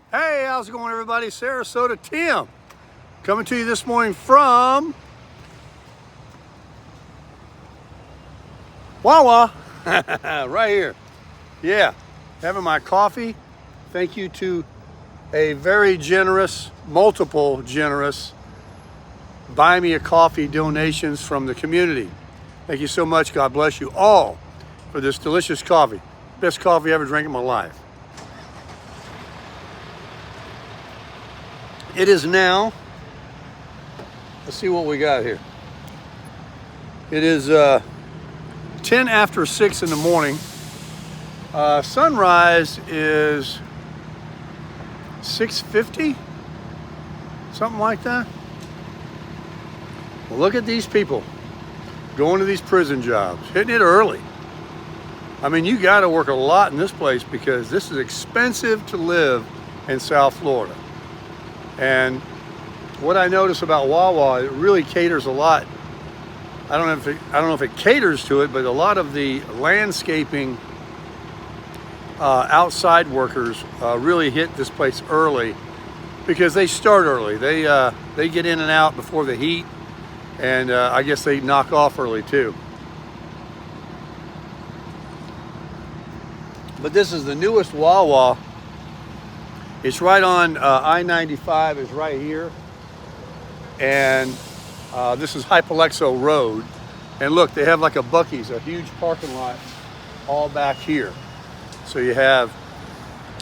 Hey, how's it going, everybody? Sarasota Tim coming to you this morning from Wawa, right here. Yeah, having my coffee. Thank you to a very generous, multiple generous buy me a coffee donations from the community. Thank you so much. God bless you all for this delicious coffee. Best coffee I ever drank in my life. It is now, let's see what we got here. It is 10 after 6 in the morning. Sunrise is 6:50, something like that. Well, look at these people going to these prison jobs, hitting it early. I mean, you got to work a lot in this place because this is expensive to live in South Florida. And what I notice about Wawa, it really caters a lot. I don't know if it caters to it, but a lot of the landscaping outside workers really hit this place early because they start early. They get in and out before the heat, and I guess they knock off early too. But this is the newest Wawa. It's right on I-95 is right here. And this is Hypalexo Road. And look, they have like a Buc-ee's, a huge parking lot all back here. So you have,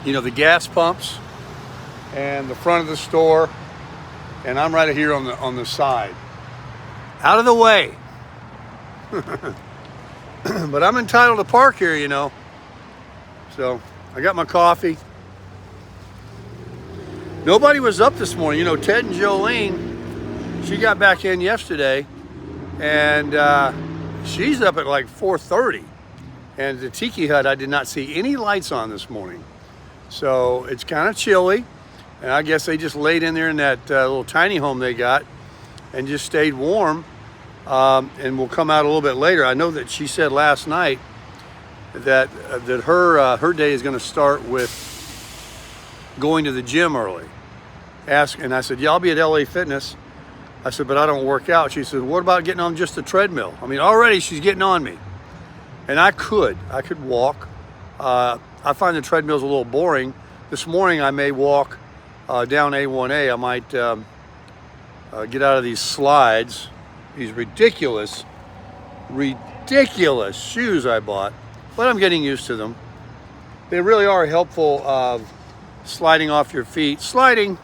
the gas pumps and the front of the store. And I'm right here on the side. Out of the way. But I'm entitled to park here, So I got my coffee. Nobody was up this morning. Ted and Jolene, she got back in yesterday, and she's up at like 4:30. And the Tiki Hut, I did not see any lights on this morning. So it's kind of chilly, and I guess they just laid in there in that little tiny home they got and just stayed warm, and will come out a little bit later. I know that she said last night that her day is going to start with going to the gym early. And I said, yeah, I'll be at LA Fitness. I said, but I don't work out. She said, what about getting on just the treadmill? I mean, already she's getting on me. And I could walk. I find the treadmill's a little boring. This morning I may walk down A1A. I might get out of these slides, these ridiculous shoes I bought, but I'm getting used to them. They really are helpful of sliding off your feet. Sliding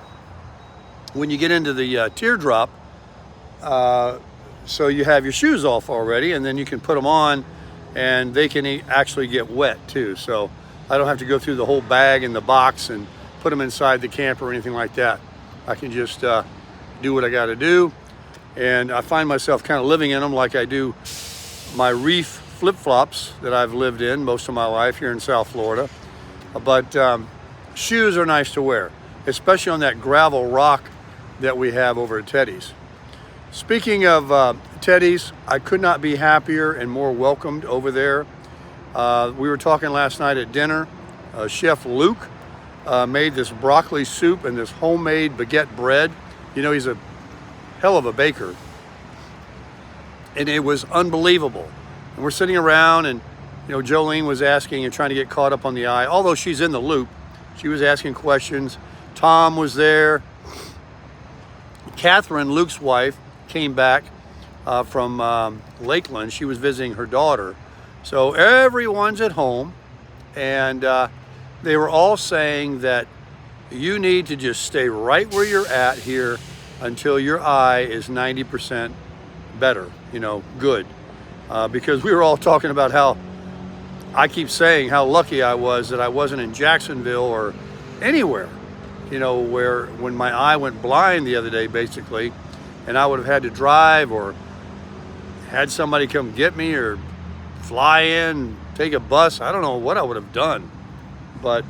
when you get into the teardrop, so you have your shoes off already, and then you can put them on, and they can actually get wet too. So I don't have to go through the whole bag and the box and put them inside the camper or anything like that. I can just do what I got to do, and I find myself kind of living in them like I do my reef flip-flops that I've lived in most of my life here in South Florida. But shoes are nice to wear, especially on that gravel rock that we have over at Teddy's. Speaking of Teddy's, I could not be happier and more welcomed over there. We were talking last night at dinner. Chef Luke made this broccoli soup and this homemade baguette bread. He's a hell of a baker. And it was unbelievable. And we're sitting around, and Jolene was asking and trying to get caught up on the eye. Although she's in the loop, she was asking questions. Tom was there. Catherine, Luke's wife, came back from Lakeland. She was visiting her daughter. So everyone's at home, and they were all saying that you need to just stay right where you're at here until your eye is 90% better, good. Because we were all talking about how, I keep saying how lucky I was that I wasn't in Jacksonville or anywhere, where when my eye went blind the other day, basically, and I would have had to drive or had somebody come get me or fly in, take a bus. I don't know what I would have done. But,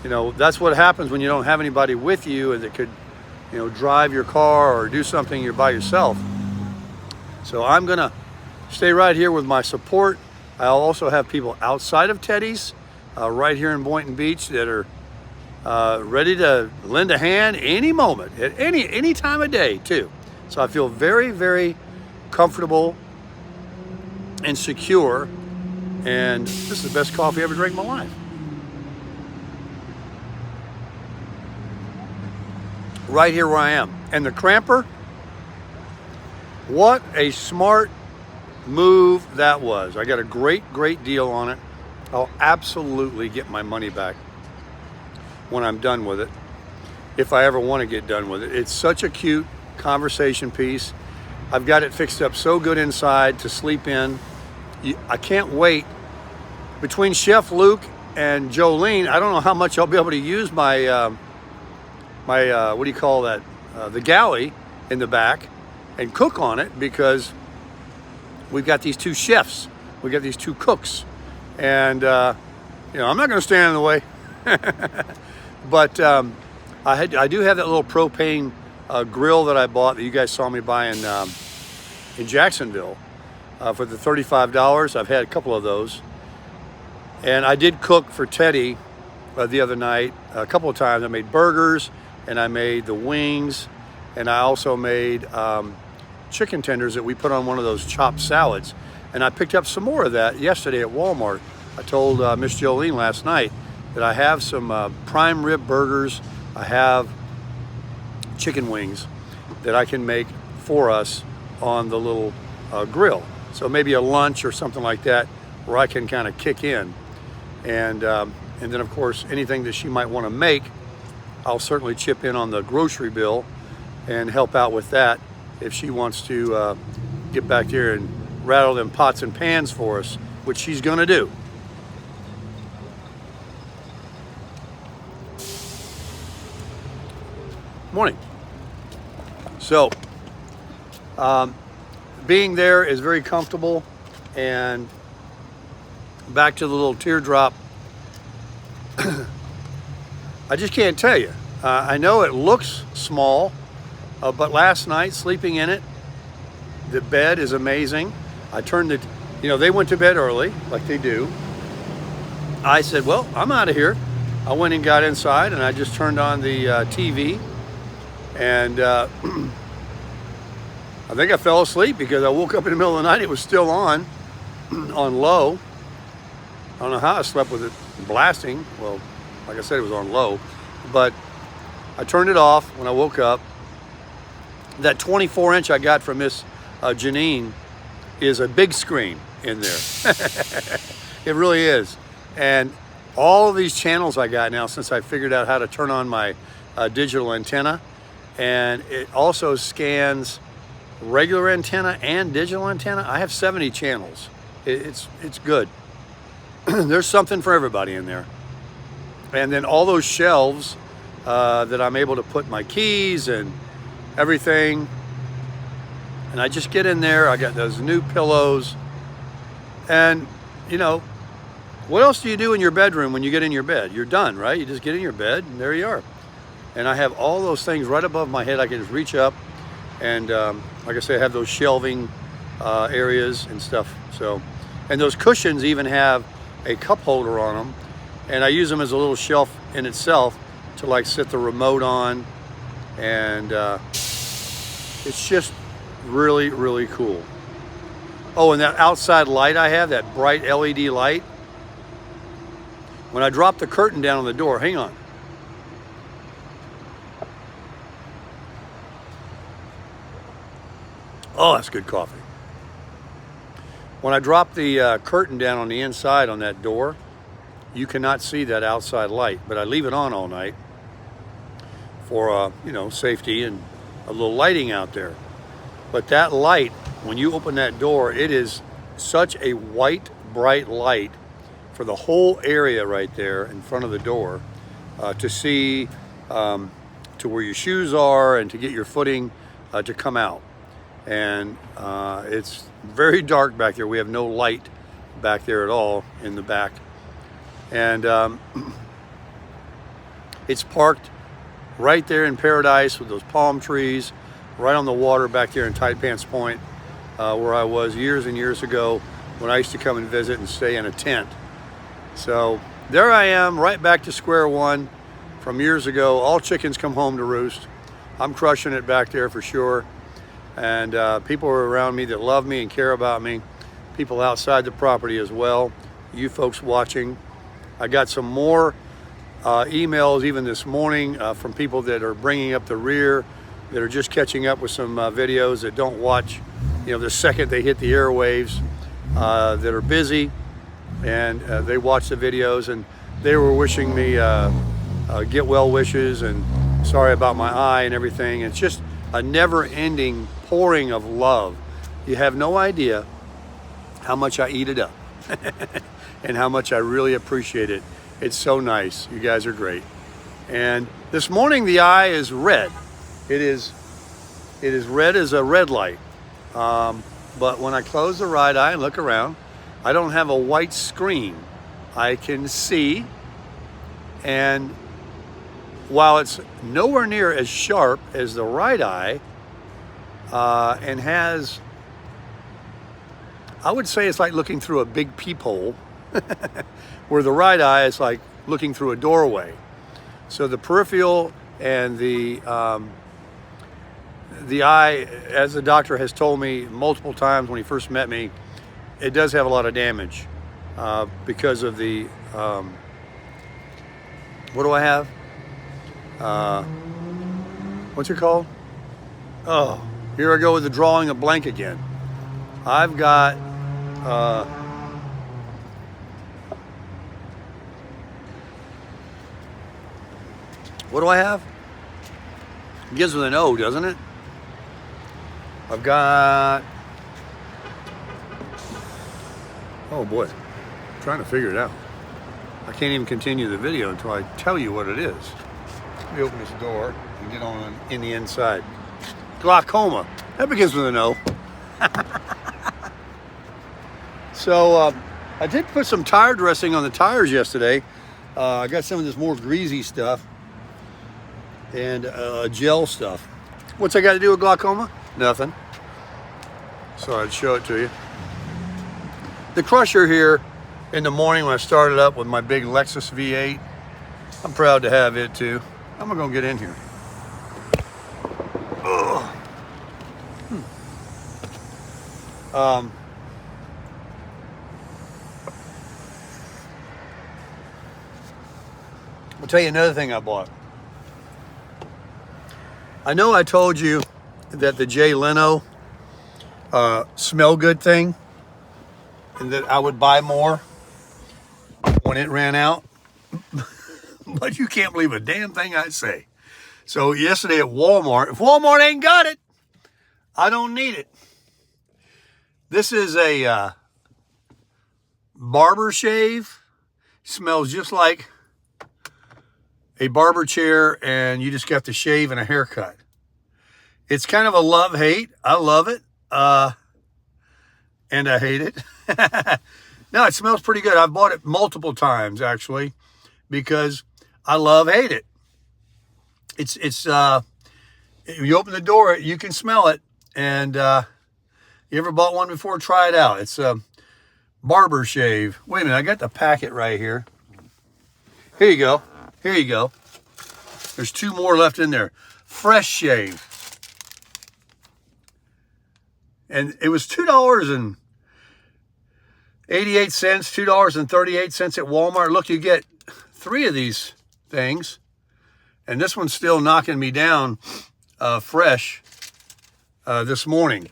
that's what happens when you don't have anybody with you and that could, drive your car or do something you're by yourself. So I'm going to stay right here with my support. I'll also have people outside of Teddy's right here in Boynton Beach that are ready to lend a hand any moment, at any time of day too. So I feel very, very comfortable and secure, and this is the best coffee I ever drank in my life. Right here where I am. And the cramper, what a smart move that was. I got a great deal on it. I'll absolutely get my money back when I'm done with it, if I ever want to get done with it. It's such a cute conversation piece. I've got it fixed up so good inside to sleep in. I can't wait. Between Chef Luke and Jolene, I don't know how much I'll be able to use my what do you call that? The galley in the back and cook on it, because we've got these two chefs. We've got these two cooks. And, you know, I'm not going to stand in the way. But I do have that little propane grill that I bought that you guys saw me buy in Jacksonville for the $35. I've had a couple of those. And I did cook for Teddy the other night a couple of times. I made burgers, and I made the wings, and I also made chicken tenders that we put on one of those chopped salads. And I picked up some more of that yesterday at Walmart. I told Miss Jolene last night that I have some prime rib burgers. I have chicken wings that I can make for us on the little grill. So maybe a lunch or something like that where I can kind of kick in. And then of course, anything that she might want to make, I'll certainly chip in on the grocery bill and help out with that if she wants to get back there and rattle them pots and pans for us, which she's going to do. Morning. So, being there is very comfortable, and back to the little teardrop. I just can't tell you. I know it looks small, but last night sleeping in it, the bed is amazing. I turned it, you know, they went to bed early like they do. I said, well, I'm out of here. I went and got inside, and I just turned on the TV, and I think I fell asleep because I woke up in the middle of the night. It was still on low. I don't know how I slept with it blasting. Well, like I said, it was on low, but I turned it off when I woke up. That 24-inch I got from Miss Janine is a big screen in there. It really is. And all of these channels I got now, since I figured out how to turn on my digital antenna, and it also scans regular antenna and digital antenna. I have 70 channels. It's good. There's something for everybody in there. And then all those shelves that I'm able to put my keys and everything. And I just get in there. I got those new pillows. And, you know, what else do you do in your bedroom when you get in your bed? You're done, right? You just get in your bed, and there you are. And I have all those things right above my head. I can just reach up. And like I say, I have those shelving areas and stuff. So, and those cushions even have a cup holder on them. And I use them as a little shelf in itself to like sit the remote on. And it's just really, really cool. Oh, and that outside light I have, that bright LED light. When I drop the curtain down on the door, hang on. Oh, that's good coffee. When I drop the curtain down on the inside on that door, you cannot see that outside light, but I leave it on all night for, you know, safety and a little lighting out there. But that light, when you open that door, it is such a white, bright light for the whole area right there in front of the door to see to where your shoes are and to get your footing to come out. And it's very dark back there. We have no light back there at all in the back. And it's parked right there in paradise with those palm trees, right on the water back there in Tight Pants Point, where I was years and years ago when I used to come and visit and stay in a tent. So there I am, right back to square one from years ago. All chickens come home to roost. I'm crushing it back there for sure. And people are around me that love me and care about me. People outside the property as well. You folks watching. I got some more emails even this morning from people that are bringing up the rear, that are just catching up with some videos, that don't watch, the second they hit the airwaves, that are busy, and they watch the videos, and they were wishing me get well wishes and sorry about my eye and everything. It's just a never-ending pouring of love. You have no idea how much I eat it up and how much I really appreciate it. It's so nice. You guys are great. And this morning the eye is red. It is red as a red light. But when I close the right eye and look around, I don't have a white screen. I can see, and while it's nowhere near as sharp as the right eye, and has, I would say it's like looking through a big peephole, where the right eye is like looking through a doorway. So the peripheral and the eye, as the doctor has told me multiple times when he first met me, it does have a lot of damage because of the, what do I have? What's it called? Oh, here I go with the drawing a blank again. I've got, what do I have? It begins with an O, doesn't it? I've got, oh boy, I'm trying to figure it out. I can't even continue the video until I tell you what it is. Let me open this door and get on in the inside. Glaucoma, that begins with an O. So I did put some tire dressing on the tires yesterday. I got some of this more greasy stuff and gel stuff. What's I got to do with glaucoma? Nothing. So I'd show it to you. The crusher here in the morning when I started up with my big Lexus V8, I'm proud to have it too. I'm gonna go get in here. I'll tell you another thing I bought. I know I told you that the Jay Leno smell good thing, and that I would buy more when it ran out. But you can't believe a damn thing I say. So yesterday at Walmart, if Walmart ain't got it, I don't need it. This is a barber shave. Smells just like a barber chair, and you just got the shave and a haircut. It's kind of a love-hate. I love it, and I hate it. No, it smells pretty good. I've bought it multiple times, actually, because I hate it. It's you open the door, you can smell it, and you ever bought one before? Try it out. It's a barber shave. Wait a minute, I got the packet right here. Here you go. Here you go. There's two more left in there. Fresh shave. And it was $2.88, $2.38 at Walmart. Look, you get 3 of these things. And this one's still knocking me down fresh this morning.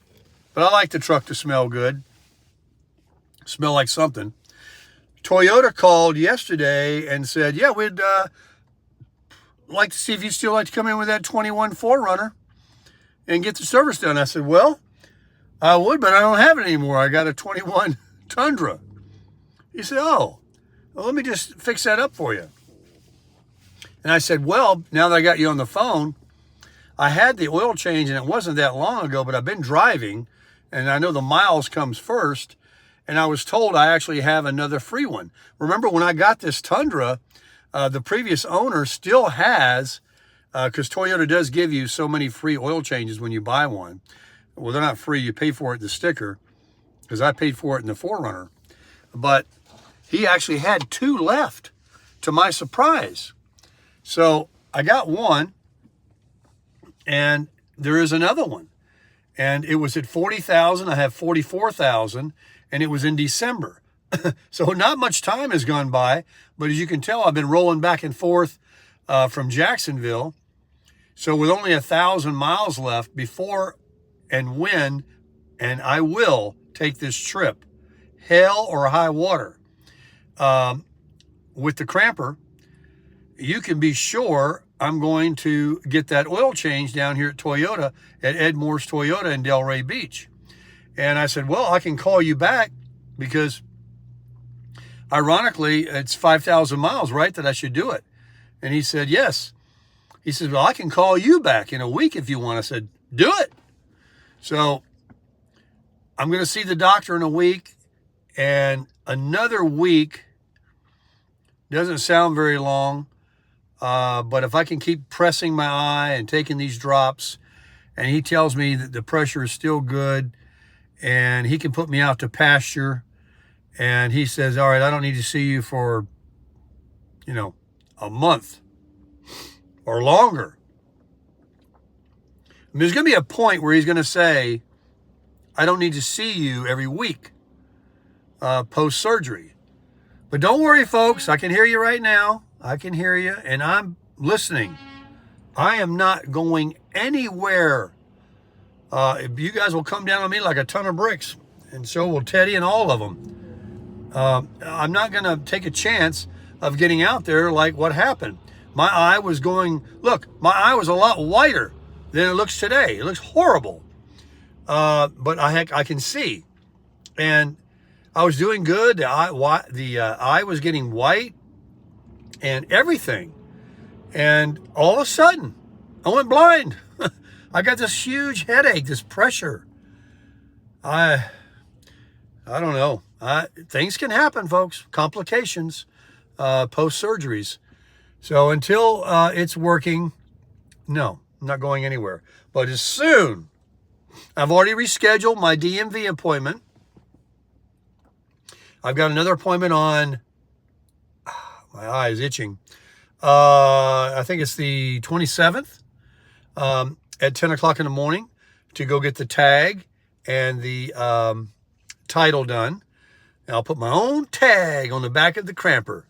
But I like the truck to smell good. Smell like something. Toyota called yesterday and said, yeah, we'd like to see if you'd still like to come in with that 21 4Runner and get the service done. I said, well, I would, but I don't have it anymore. I got a 21 Tundra. He said, oh, well, let me just fix that up for you. And I said, well, now that I got you on the phone, I had the oil change, and it wasn't that long ago, but I've been driving, and I know the miles comes first, and I was told I actually have another free one. Remember when I got this Tundra, the previous owner still has, because Toyota does give you so many free oil changes when you buy one. Well, they're not free. You pay for it in the sticker, because I paid for it in the 4Runner. But he actually had 2 left, to my surprise. So I got one, and there is another one. And it was at 40,000. I have 44,000, and it was in December. So not much time has gone by, but as you can tell, I've been rolling back and forth from Jacksonville. So with only 1,000 miles left before and when, and I will take this trip, hell or high water, with the cramper, you can be sure I'm going to get that oil change down here at Toyota, at Ed Moore's Toyota in Delray Beach. And I said, well, I can call you back because ironically, it's 5,000 miles, right, that I should do it. And he said, yes. He said, well, I can call you back in a week if you want. I said, do it. So I'm going to see the doctor in a week, and another week doesn't sound very long. But if I can keep pressing my eye and taking these drops, and he tells me that the pressure is still good, and he can put me out to pasture, and he says, all right, I don't need to see you for, a month or longer. And there's going to be a point where he's going to say, I don't need to see you every week post-surgery. But don't worry, folks. I can hear you right now. I can hear you, and I'm listening. I am not going anywhere. You guys will come down on me like a ton of bricks, and so will Teddy and all of them. I'm not going to take a chance of getting out there like what happened. My eye was my eye was a lot whiter than it looks today. It looks horrible. But I can see. And I was doing good. The eye was getting white and everything. And all of a sudden, I went blind. I got this huge headache, this pressure. I don't know. Things can happen, folks. Complications, post-surgeries. So until it's working, no, I'm not going anywhere. But as soon, I've already rescheduled my DMV appointment. I've got another appointment on, my eye is itching. I think it's the 27th at 10 o'clock in the morning to go get the tag and the title done. And I'll put my own tag on the back of the cramper.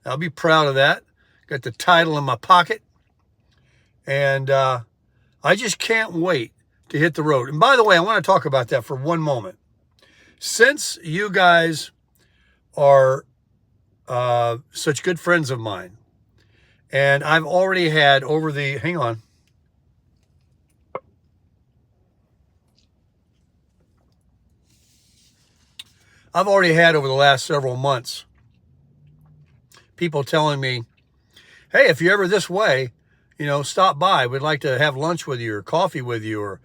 I'll be proud of that. Got the title in my pocket. And I just can't wait to hit the road. And by the way, I want to talk about that for one moment. Since you guys are such good friends of mine, and I've already had hang on. I've already had over the last several months people telling me, hey, if you're ever this way, stop by. We'd like to have lunch with you or coffee with you, or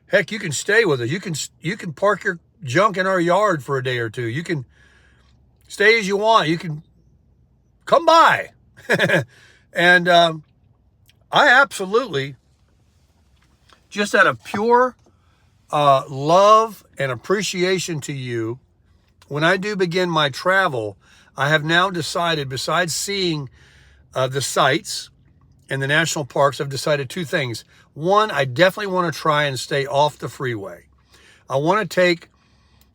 heck, you can stay with us. You can park your junk in our yard for a day or two. You can stay as you want. You can come by. And I absolutely, just out of pure love and appreciation to you, when I do begin my travel, I have now decided, besides seeing the sites and the national parks, I've decided two things. One, I definitely want to try and stay off the freeway. I want to take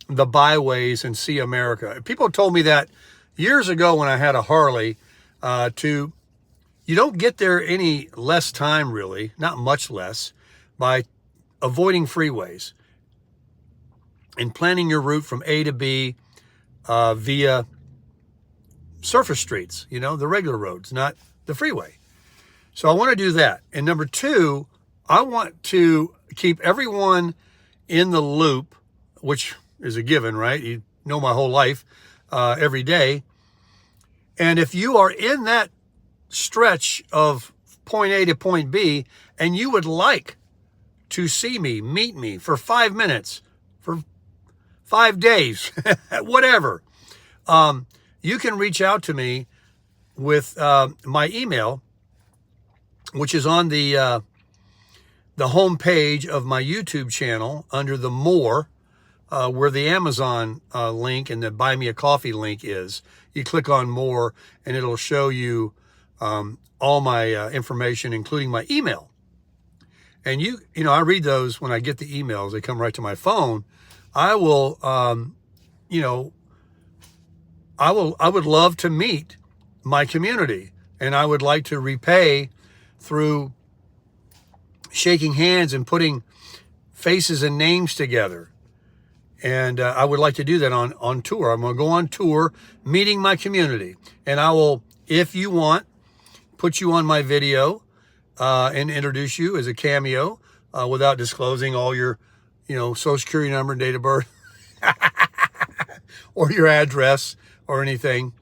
the byways and see America. People told me that years ago when I had a Harley, you don't get there any less time, really, not much less, by avoiding freeways and planning your route from A to B via surface streets, the regular roads, not the freeway. So I want to do that. And number two, I want to keep everyone in the loop, which is a given, right? You know my whole life, every day. And if you are in that stretch of point A to point B, and you would like to see me, meet me for 5 minutes, for 5 days, whatever, you can reach out to me with my email, which is on the home page of my YouTube channel under the More, where the Amazon link and the Buy Me a Coffee link is. You click on More, and it'll show you all my information, including my email. And you know, I read those when I get the emails. They come right to my phone. I will, you know, I would love to meet my community, and I would like to repay through shaking hands and putting faces and names together. And I would like to do that on tour. I'm going to go on tour meeting my community. And I will, if you want, put you on my video and introduce you as a cameo without disclosing all your, you know, social security number and date of birth or your address or anything.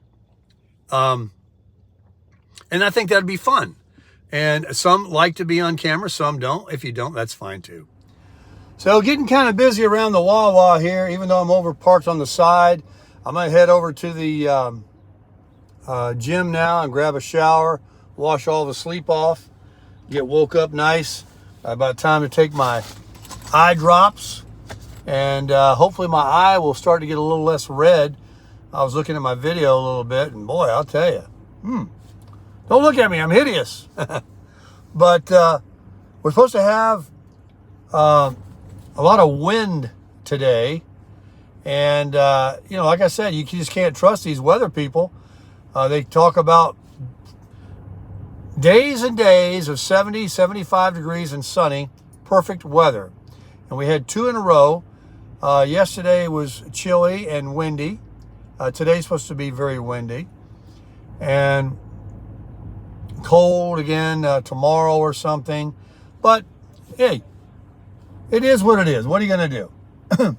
And I think that'd be fun. And some like to be on camera, some don't. If you don't, that's fine too. So getting kind of busy around the Wawa here, even though I'm over parked on the side. I might head over to the gym now and grab a shower, wash all the sleep off, get woke up nice. About time to take my eye drops, and hopefully my eye will start to get a little less red. I was looking at my video a little bit, and boy, I'll tell you, don't look at me, I'm hideous. But we're supposed to have a lot of wind today. And, you know, like I said, you just can't trust these weather people. They talk about days and days of 70, 75 degrees and sunny, perfect weather. And we had 2 in a row. Yesterday was chilly and windy. Today's supposed to be very windy. And cold again tomorrow or something. But, hey, it is what it is. What are you going to do?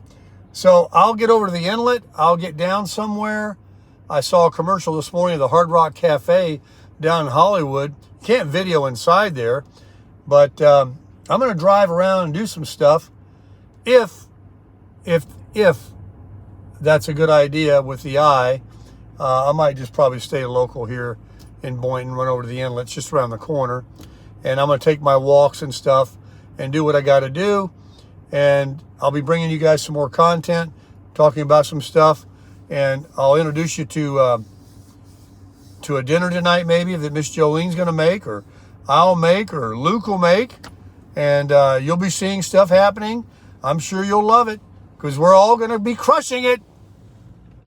So I'll get over to the inlet. I'll get down somewhere. I saw a commercial this morning of the Hard Rock Cafe down in Hollywood. Can't video inside there, but I'm going to drive around and do some stuff. If that's a good idea with the eye, I might just probably stay local here in Boynton, run over to the inlet. It's just around the corner. And I'm going to take my walks and stuff and do what I got to do. And I'll be bringing you guys some more content, talking about some stuff. And I'll introduce you to a dinner tonight, maybe, that Miss Jolene's going to make, or I'll make, or Luke will make. And you'll be seeing stuff happening. I'm sure you'll love it, because we're all going to be crushing it.